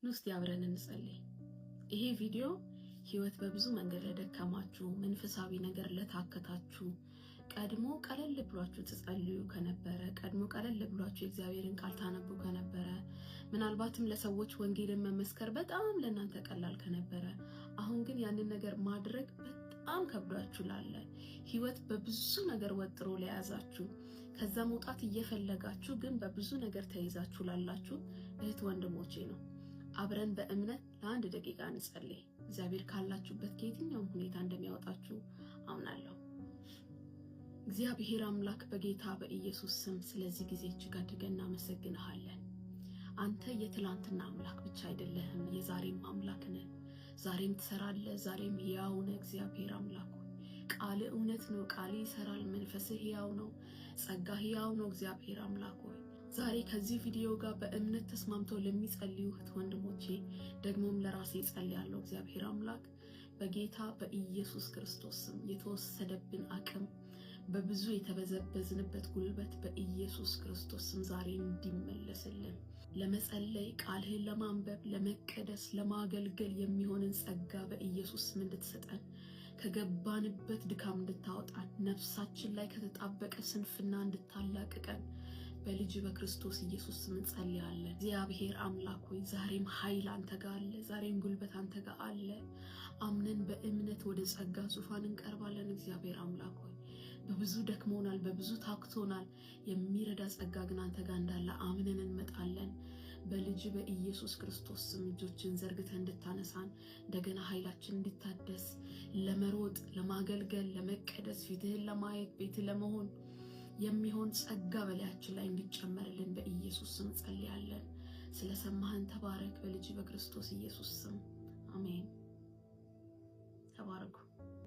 እስቲ አብረን እንጸልይ። ይሄ ቪዲዮ ህይወት በብዙ መንገድ ለደከማችሁ፣ መንፈሳዊ ነገር ለታከታችሁ፣ ቀድሞ ቀለል ብሏችሁ ተጸልዩ ከነበረ፣ ቀድሞ ቀለል ብሏችሁ የእግዚአብሔርን ቃል ታነቡ ከነበረ፣ ምናልባትም ለሰዎች ወንጌልን መመስከር በጣም ለእናንተ ቀላል ከነበረ፣ አሁን ግን ያንን ነገር ማድረግ በጣም ከብዷችሁ ላለ፣ ህይወት በብዙ ነገር ወጥሮ ለያዛችሁ፣ ከዛ መውጣት እየፈለጋችሁ ግን በብዙ ነገር ተይዛችሁ ላላችሁ እህት ወንድሞቼ ነው አብረን በእምነት ለአንድ ደቂቃ እንጸልይ። እግዚአብሔር ካላችሁበት ከየትኛውም ሁኔታ እንደሚያወጣችሁ አምናለሁ። እግዚአብሔር አምላክ በጌታ በኢየሱስ ስም ስለዚህ ጊዜ እጅግ አድርገን እናመሰግንሃለን። አንተ የትላንትና አምላክ ብቻ አይደለህም፣ የዛሬም አምላክ ነህ። ዛሬም ትሰራለህ፣ ዛሬም ሕያው ነህ። እግዚአብሔር አምላክ ቃል እውነት ነው፣ ቃል ይሰራል። መንፈስህ ሕያው ነው፣ ጸጋ ሕያው ነው። እግዚአብሔር አምላክ ሆይ ዛሬ ከዚህ ቪዲዮ ጋር በእምነት ተስማምተው ለሚጸልዩ እህት ወንድሞቼ ደግሞም ለራሴ ጸልያለሁ። እግዚአብሔር አምላክ በጌታ በኢየሱስ ክርስቶስ ስም የተወሰደብን አቅም፣ በብዙ የተበዘበዝንበት ጉልበት በኢየሱስ ክርስቶስ ስም ዛሬ እንዲመለስልን፣ ለመጸለይ ቃልህን ለማንበብ ለመቀደስ ለማገልገል የሚሆንን ጸጋ በኢየሱስ ስም እንድትሰጠን፣ ከገባንበት ድካም እንድታወጣን፣ ነፍሳችን ላይ ከተጣበቀ ስንፍና እንድታላቅቀን በልጅ በክርስቶስ ኢየሱስ ስም እንጸልያለን። እግዚአብሔር አምላክ ሆይ ዛሬም ኃይል አንተ ጋር አለ፣ ዛሬም ጉልበት አንተ ጋር አለ። አምነን በእምነት ወደ ጸጋ ዙፋን እንቀርባለን። እግዚአብሔር አምላክ ሆይ በብዙ ደክሞናል፣ በብዙ ታክቶናል። የሚረዳ ጸጋ ግን አንተ ጋር እንዳለ አምነን እንመጣለን። በልጅ በኢየሱስ ክርስቶስ ስም እጆችን ዘርግተን እንድታነሳን፣ እንደገና ኃይላችን እንዲታደስ፣ ለመሮጥ ለማገልገል ለመቀደስ ፊትህን ለማየት ቤት ለመሆን የሚሆን ጸጋ በላያችን ላይ እንዲጨመርልን በኢየሱስ ስም ጸልያለን። ስለሰማህን ተባረክ። በልጅ በክርስቶስ ኢየሱስ ስም አሜን። ተባረኩ።